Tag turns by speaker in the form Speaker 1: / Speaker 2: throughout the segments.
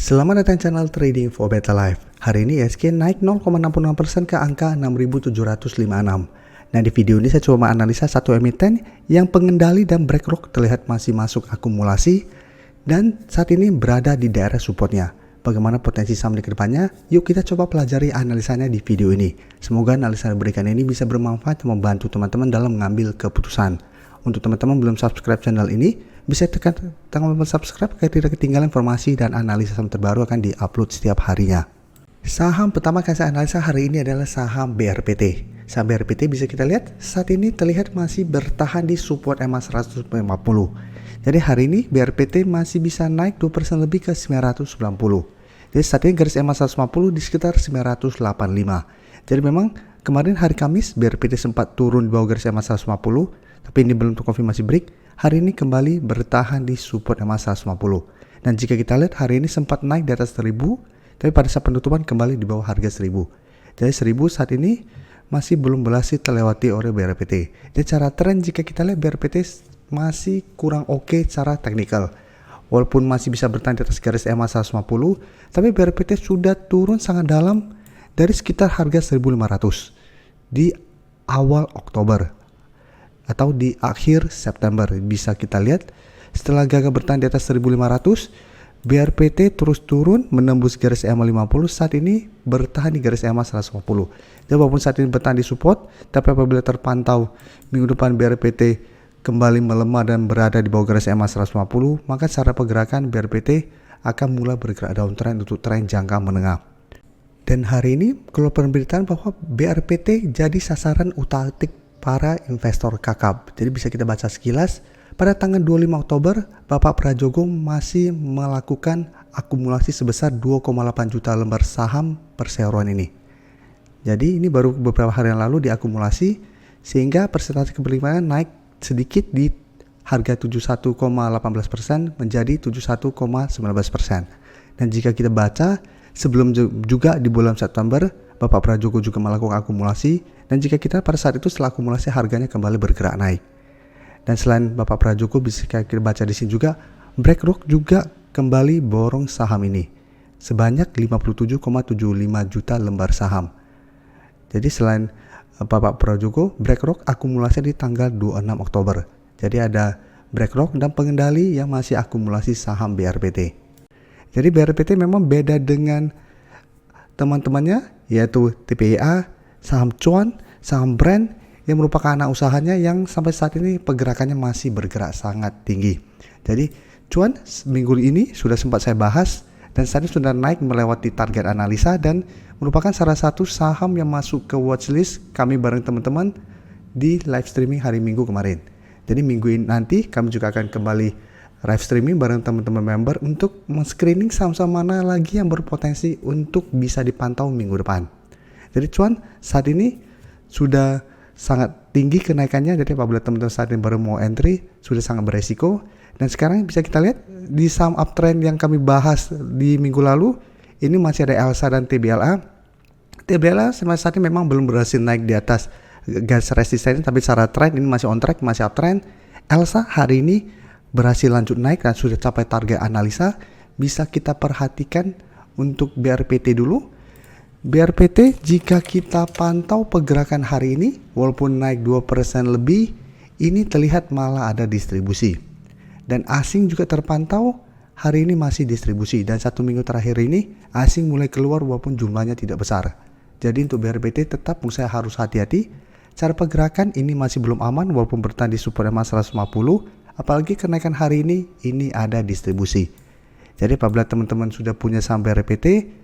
Speaker 1: Selamat datang channel Trading for Better Life. Hari ini ISG naik 0,66% ke angka 6.756. Nah, di video ini saya coba menganalisa satu emiten yang pengendali dan BlackRock terlihat masih masuk akumulasi dan saat ini berada di daerah supportnya. Bagaimana potensi saham di kedepannya? Yuk kita coba pelajari analisanya di video ini. Semoga analisa yang diberikan ini bisa bermanfaat dan membantu teman-teman dalam mengambil keputusan. Untuk teman-teman belum subscribe channel ini, bisa tekan tombol subscribe agar tidak ketinggalan informasi dan analisa saham terbaru akan diupload setiap harinya. Saham pertama yang saya analisa hari ini adalah saham BRPT. Saham BRPT bisa kita lihat saat ini terlihat masih bertahan di support EMA 150. Jadi hari ini BRPT masih bisa naik 2% lebih ke 990. Jadi saat ini garis EMA 150 di sekitar 985. Jadi memang kemarin hari Kamis BRPT sempat turun di bawah garis EMA 150, tapi ini belum terkonfirmasi break. Hari ini kembali bertahan di support EMA 150. Dan jika kita lihat hari ini sempat naik di atas 1000, tapi pada saat penutupan kembali di bawah harga 1000. Jadi 1000 saat ini masih belum berhasil terlewati oleh BRPT. Jadi cara tren jika kita lihat BRPT masih kurang oke secara teknikal. Walaupun masih bisa bertahan di atas garis EMA 150, tapi BRPT sudah turun sangat dalam dari sekitar harga 1500 di awal Oktober atau di akhir September. Bisa kita lihat setelah gagal bertahan di atas 1500, BRPT terus turun menembus garis EMA 50, saat ini bertahan di garis EMA 150. Jadi walaupun saat ini bertahan di support, tapi apabila terpantau minggu depan BRPT kembali melemah dan berada di bawah garis EMA 150, maka secara pergerakan BRPT akan mulai bergerak downtrend untuk tren jangka menengah. Dan hari ini keluar pemberitaan bahwa BRPT jadi sasaran utak-atik para investor kakap. Jadi bisa kita baca sekilas, pada tanggal 25 Oktober, Bapak Prajogo masih melakukan akumulasi sebesar 2,8 juta lembar saham perseroan ini. Jadi ini baru beberapa hari yang lalu diakumulasi, sehingga persentase kepemilikan naik sedikit di harga 71,18% menjadi 71,19%. Dan jika kita baca, sebelum juga di bulan September, Bapak Prajogo juga melakukan akumulasi, dan jika kita pada saat itu setelah akumulasi harganya kembali bergerak naik. Dan selain Bapak Prajogo, bisa kita baca di sini juga BlackRock juga kembali borong saham ini sebanyak 57,75 juta lembar saham. Jadi selain Bapak Prajogo, BlackRock akumulasi di tanggal 26 Oktober. Jadi ada BlackRock dan pengendali yang masih akumulasi saham BRPT. Jadi BRPT memang beda dengan teman-temannya, yaitu TPIA, saham Cuan, saham Brand yang merupakan anak usahanya yang sampai saat ini pergerakannya masih bergerak sangat tinggi. Jadi Cuan minggu ini sudah sempat saya bahas dan saat ini sudah naik melewati target analisa dan merupakan salah satu saham yang masuk ke watchlist kami bareng teman-teman di live streaming hari Minggu kemarin. Jadi minggu ini nanti kami juga akan kembali live streaming bareng teman-teman member untuk men-screening saham-saham mana lagi yang berpotensi untuk bisa dipantau minggu depan. Jadi Cuan saat ini sudah sangat tinggi kenaikannya, jadi apabila teman-teman saat ini baru mau entry sudah sangat beresiko. Dan sekarang bisa kita lihat di saham uptrend yang kami bahas di minggu lalu, ini masih ada ELSA dan TBLA. TBLA sampai saat ini memang belum berhasil naik di atas garis resisten, tapi secara trend ini masih on track, masih uptrend. ELSA hari ini berhasil lanjut naik dan sudah capai target analisa. Bisa kita perhatikan untuk BRPT dulu. BRPT jika kita pantau pergerakan hari ini, walaupun naik 2% lebih, ini terlihat malah ada distribusi. Dan asing juga terpantau hari ini masih distribusi. Dan satu minggu terakhir ini asing mulai keluar walaupun jumlahnya tidak besar. Jadi untuk BRPT tetap saya harus hati-hati. Cara pergerakan ini masih belum aman walaupun bertahan di support EMA 150. Apalagi kenaikan hari ini ada distribusi. Jadi apabila teman-teman sudah punya saham BRPT,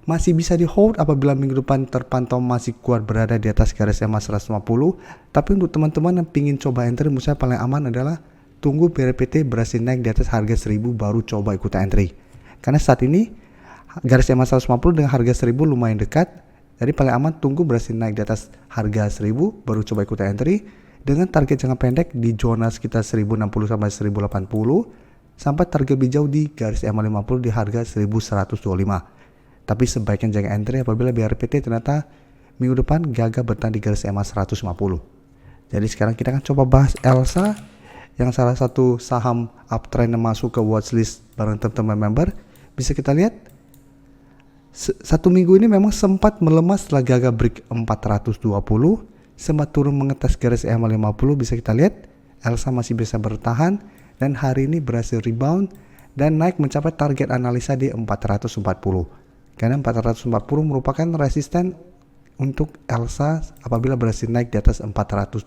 Speaker 1: masih bisa di hold apabila minggu depan terpantau masih kuat berada di atas garis EMA 150. Tapi untuk teman-teman yang ingin coba entry, menurut saya paling aman adalah tunggu BRPT berhasil naik di atas harga 1000 baru coba ikut entry. Karena saat ini garis EMA 150 dengan harga 1000 lumayan dekat. Jadi paling aman tunggu berhasil naik di atas harga 1000 baru coba ikut entry dengan target jangka pendek di zona sekitar 1060 sampai 1080 sampai target lebih jauh di garis EMA 50 di harga 1125. Tapi sebaiknya jangan entry apabila BRPT ternyata minggu depan gagal bertahan di garis EMA 150. Jadi sekarang kita akan coba bahas ELSA yang salah satu saham uptrend yang masuk ke watchlist bareng teman-teman member. Bisa kita lihat Satu minggu ini memang sempat melemah setelah gagal break 420, sempat turun mengetes garis EMA 50, bisa kita lihat Elsa masih bisa bertahan dan hari ini berhasil rebound dan naik mencapai target analisa di 440. Karena 440 merupakan resisten untuk Elsa apabila berhasil naik di atas 420.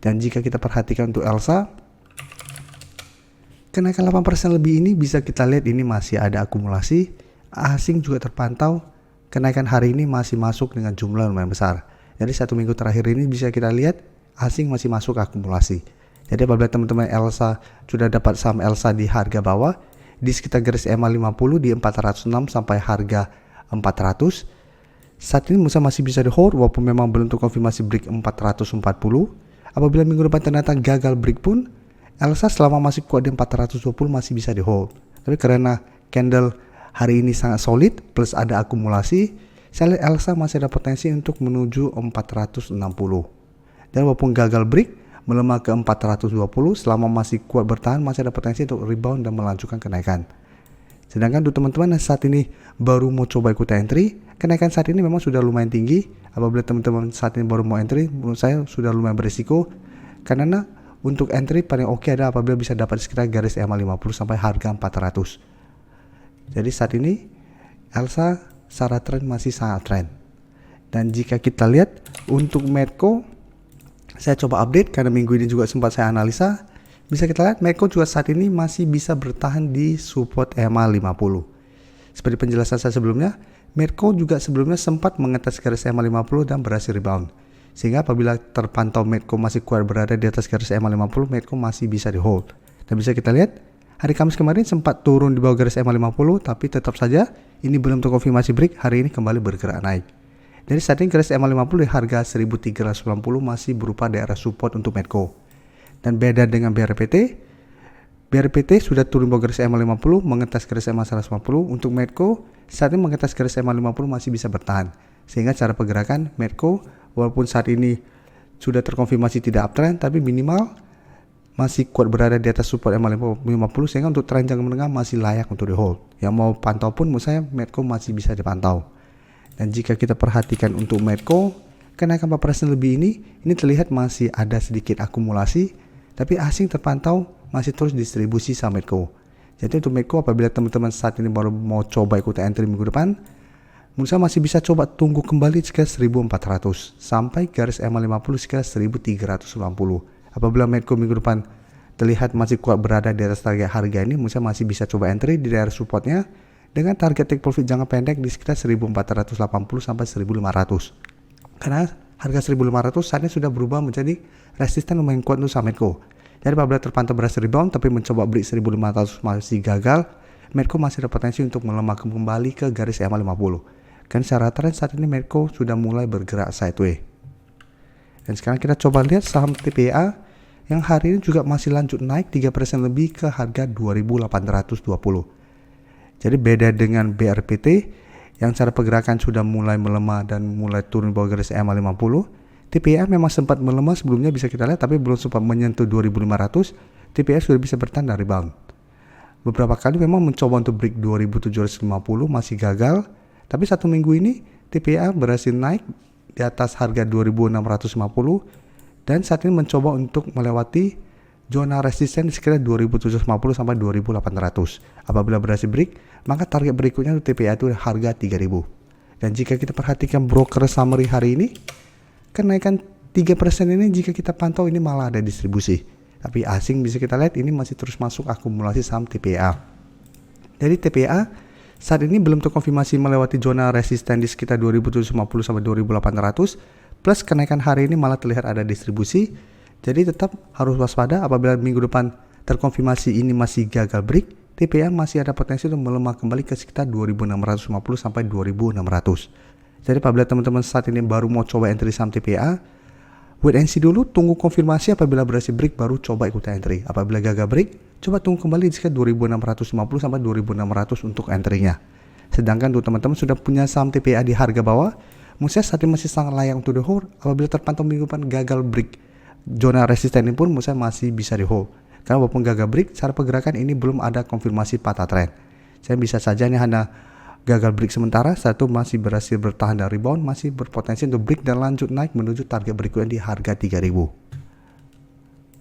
Speaker 1: Dan jika kita perhatikan untuk Elsa, kenaikan 8% lebih ini bisa kita lihat ini masih ada akumulasi. Asing juga terpantau, kenaikan hari ini masih masuk dengan jumlah lumayan besar. Jadi satu minggu terakhir ini bisa kita lihat asing masih masuk akumulasi. Jadi apabila teman-teman Elsa sudah dapat saham Elsa di harga bawah, di sekitar garis EMA 50 di 406 sampai harga 400, saat ini masih bisa di hold walaupun memang belum terkonfirmasi break 440. Apabila minggu depan ternyata gagal break pun, Elsa selama masih kuat di 420 masih bisa di hold. Tapi karena candle hari ini sangat solid plus ada akumulasi, saya lihat Elsa masih ada potensi untuk menuju 460. Dan walaupun gagal break melemah ke 420, selama masih kuat bertahan masih ada potensi untuk rebound dan melanjutkan kenaikan. Sedangkan untuk teman-teman yang saat ini baru mau coba ikut entry, kenaikan saat ini memang sudah lumayan tinggi. Apabila teman-teman saat ini baru mau entry, menurut saya sudah lumayan berisiko, karena untuk entry paling oke ada apabila bisa dapat sekitar garis EMA 50 sampai harga 400. Jadi saat ini Elsa secara tren masih sangat tren. Dan jika kita lihat untuk Medco, saya coba update karena minggu ini juga sempat saya analisa. Bisa kita lihat Medco juga saat ini masih bisa bertahan di support EMA 50. Seperti penjelasan saya sebelumnya, Medco juga sebelumnya sempat mengetes garis EMA 50 dan berhasil rebound. Sehingga apabila terpantau Medco masih kuat berada di atas garis EMA 50, Medco masih bisa di hold. Dan bisa kita lihat hari Kamis kemarin sempat turun di bawah garis EMA 50, tapi tetap saja ini belum terkonfirmasi break, hari ini kembali bergerak naik. Jadi saat ini garis EMA 50 di harga 1390 masih berupa daerah support untuk Medco. Dan beda dengan BRPT sudah turun bawah garis EMA 50, mengetes garis EMA 150. Untuk Medco saat ini mengetes garis EMA 50 masih bisa bertahan. Sehingga cara pergerakan Medco walaupun saat ini sudah terkonfirmasi tidak uptrend, tapi minimal masih kuat berada di atas support EMA 50, sehingga untuk tren jangka menengah masih layak untuk di hold. Yang mau pantau pun menurut saya Medco masih bisa dipantau. Dan jika kita perhatikan untuk Medco, kenaikan 4% lebih ini terlihat masih ada sedikit akumulasi, tapi asing terpantau masih terus distribusi saham Medco. Jadi untuk Medco apabila teman-teman saat ini baru mau coba ikut entry minggu depan, menurut saya masih bisa coba tunggu kembali sekitar 1400 sampai garis EMA 50 sekitar 1390. Apabila Medco minggu depan terlihat masih kuat berada di atas target harga ini, menurut saya masih bisa coba entry di daerah supportnya dengan target take profit jangka pendek di sekitar 1480 sampai 1500. Karena harga 1500 saat ini sudah berubah menjadi resisten lumayan kuat untuk saham Medco. Jadi apabila terpantau berhasil rebound tapi mencoba break 1500 masih gagal, Medco masih ada potensi untuk melemah kembali ke garis EMA 50. Kan secara tren saat ini Medco sudah mulai bergerak sideways. Dan sekarang kita coba lihat saham TPA yang hari ini juga masih lanjut naik 3% lebih ke harga 2820. Jadi beda dengan BRPT yang cara pergerakan sudah mulai melemah dan mulai turun bawah garis EMA 50. TPA memang sempat melemah sebelumnya bisa kita lihat, tapi belum sempat menyentuh 2500. TPA sudah bisa bertahan dan rebound. Beberapa kali memang mencoba untuk break 2750 masih gagal, tapi satu minggu ini TPA berhasil naik di atas harga 2650 dan saat ini mencoba untuk melewati zona resisten di sekitar 2750 sampai 2800. Apabila berhasil break, maka target berikutnya untuk TPA itu harga 3000. Dan jika kita perhatikan broker summary hari ini, kenaikan 3% ini jika kita pantau ini malah ada distribusi. Tapi asing bisa kita lihat ini masih terus masuk akumulasi saham TPA. Jadi TPA saat ini belum terkonfirmasi melewati zona resisten di sekitar 2750 sampai 2800, plus kenaikan hari ini malah terlihat ada distribusi. Jadi tetap harus waspada apabila minggu depan terkonfirmasi ini masih gagal break, TPA masih ada potensi untuk melemah kembali ke sekitar 2650 sampai 2600. Jadi apabila teman-teman saat ini baru mau coba entry saham TPA, wait and see dulu, tunggu konfirmasi. Apabila berhasil break baru coba ikut entry. Apabila gagal break, coba tunggu kembali di sekitar 2650 sampai 2600 untuk entry-nya. Sedangkan untuk teman-teman sudah punya saham TPA di harga bawah, menurut saya saat ini masih sangat layak untuk di hold. Apabila terpantau minggu depan gagal break zona resisten ini pun menurut saya masih bisa di hold. Karena walaupun gagal break, cara pergerakan ini belum ada konfirmasi patah tren. Saya bisa saja ini hanya gagal break sementara, satu masih berhasil bertahan dan rebound, masih berpotensi untuk break dan lanjut naik menuju target berikutnya di harga 3000.